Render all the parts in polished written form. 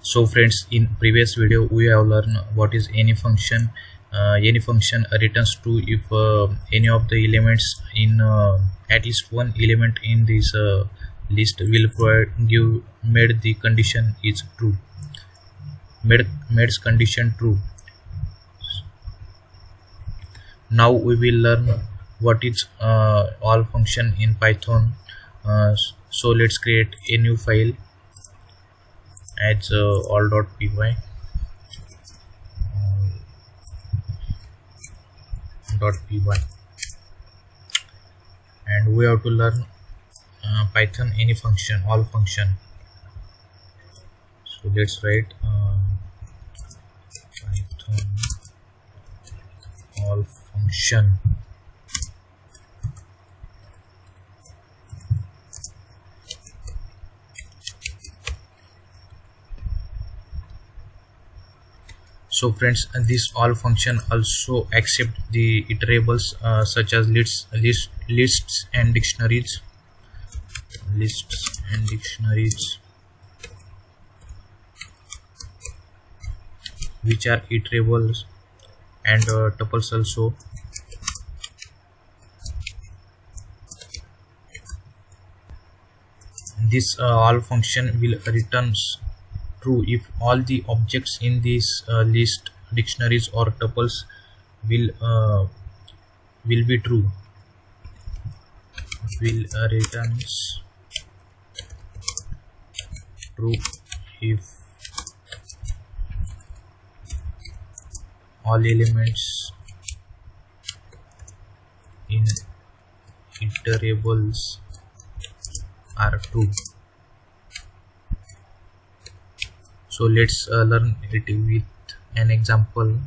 So friends, in previous video we have learned what is any function. Any function returns true if any of the elements in at least one element in this list will give made the condition is true. Made condition true. Now we will learn what is all function in Python. So let's create a new file as all.py. .py, and we have to learn Python any function, all function. So let's write Python all function. So friends, this all function also accept the iterables such as lists and dictionaries, which are iterables, and tuples also. This all function will returns true if all the objects in this list, dictionaries or tuples will be true. Will returns true if all elements in iterables are true. So let's learn it with an example.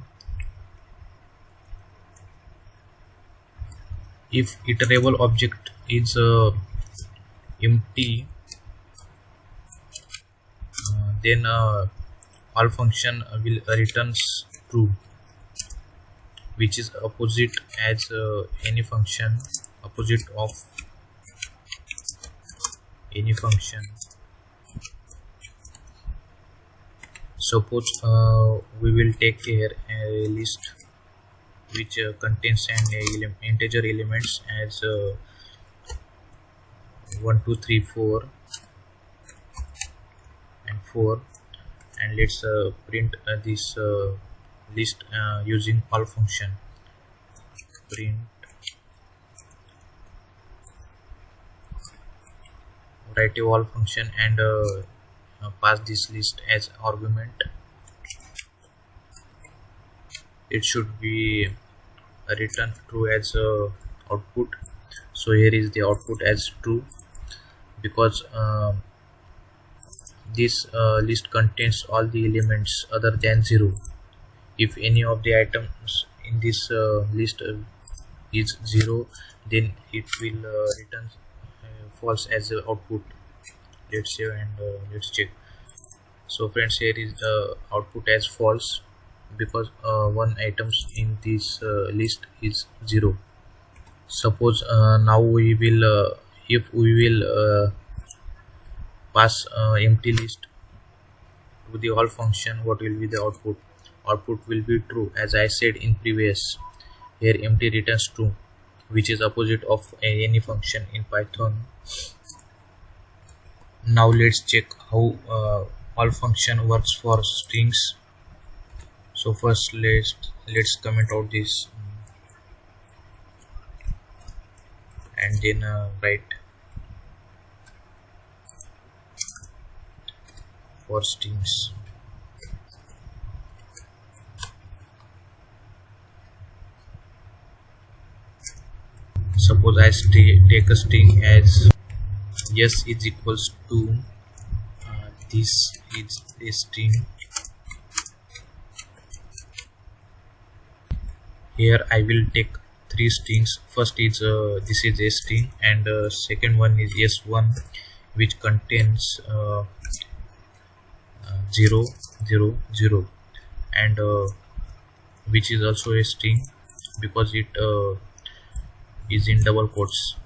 If iterable object is empty, then all function will returns true, which is opposite as any function, opposite of any function. Suppose we will take here a list which contains an integer elements as 1 2 3 4 and 4, and let's print this list using all function. Print write a all function and pass this list as argument. It should be written true as output. So here is the output as true, because this list contains all the elements other than 0. If any of the items in this list is 0, then it will return false as output. Let's save and let's check. So friends, here is the output as false because one items in this list is 0. Suppose now we will if we will pass empty list with the all function, what will be the output? Output will be true, as I said in previous. Here empty returns true, which is opposite of any function in Python. Now let's check how all function works for strings. So first let's comment out this and then write for strings. Suppose I take a string as yes is equals to this is a string. Here I will take 3 strings. First is this is a string, and second one is s1, which contains 0 0 0, and which is also a string because it is in double quotes,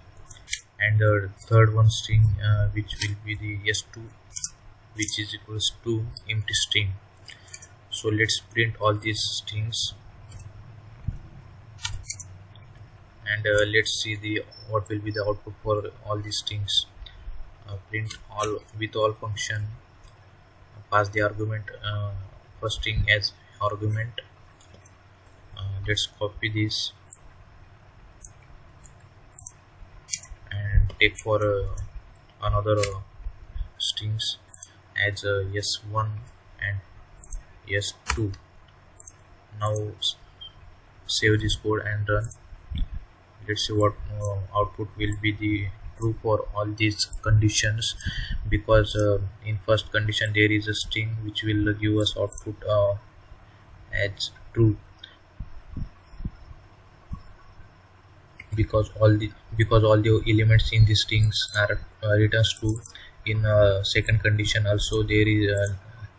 and the third one string which will be the s2, which is equals to empty string. So let's print all these strings, and let's see the what will be the output for all these strings. Print all with all function, pass the argument first string as argument. Let's copy this and take for another strings as s1 and s2. Now save this code and run. Let's see what output will be the true for all these conditions, because in first condition there is a string which will give us output as true, because all the elements in the strings are returns true. In second condition also there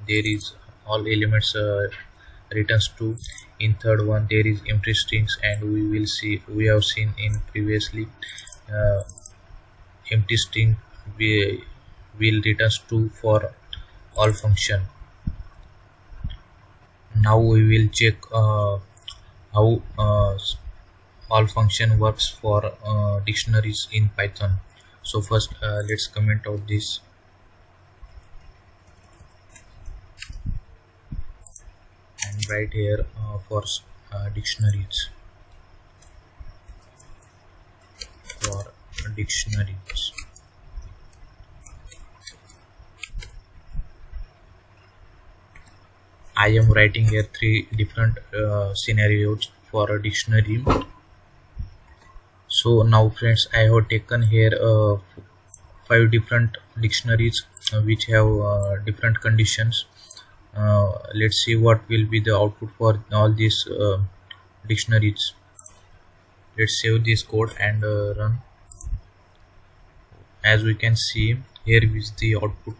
is all elements returns true. In third one there is empty strings, and we have seen in previously empty string will returns true for all function. Now we will check how all function works for dictionaries in Python. So first let's comment out this, and right here for dictionaries. I am writing here 3 different scenarios for a dictionary. So now friends, I have taken here 5 different dictionaries which have different conditions. Let's see what will be the output for all these dictionaries. Let's save this code and run. As we can see, here is the output.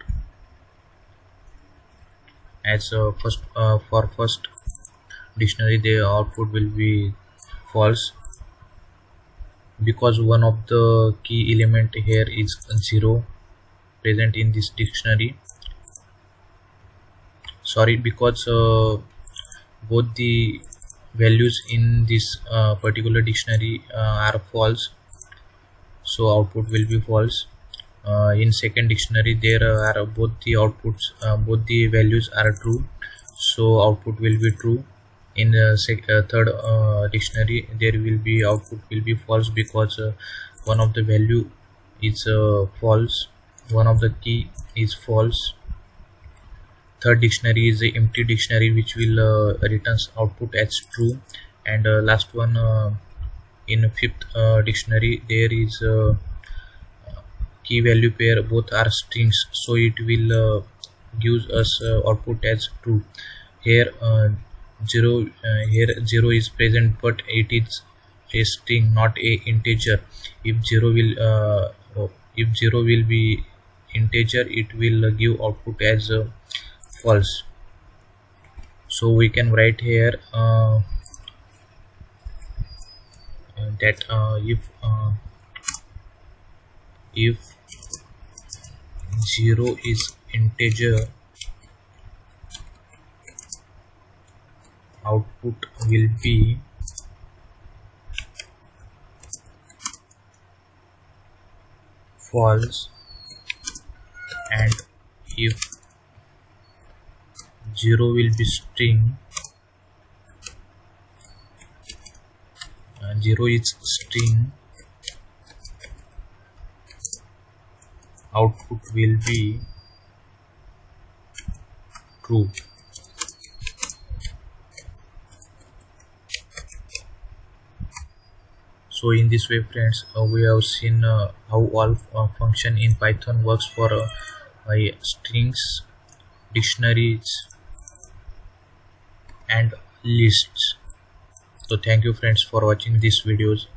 As for first dictionary, the output will be false, because one of the key element here is 0 present in this dictionary. Sorry, because both the values in this particular dictionary are false, so output will be false. In second dictionary there are both the outputs, both the values are true, so output will be true. In third dictionary there will be output will be false, because one of the value is false, one of the key is false. Third dictionary is a empty dictionary which will returns output as true. And last one, in fifth dictionary there is key value pair, both are strings, so it will gives us output as true. Here 0 is present, but it is a string, not a integer. If 0 will be integer, it will give output as false. So we can write here that if 0 is integer, output will be false, and if 0 will be string, 0 is string, output will be true. So in this way friends, we have seen how all function in Python works for strings, dictionaries and lists. So thank you friends for watching these videos.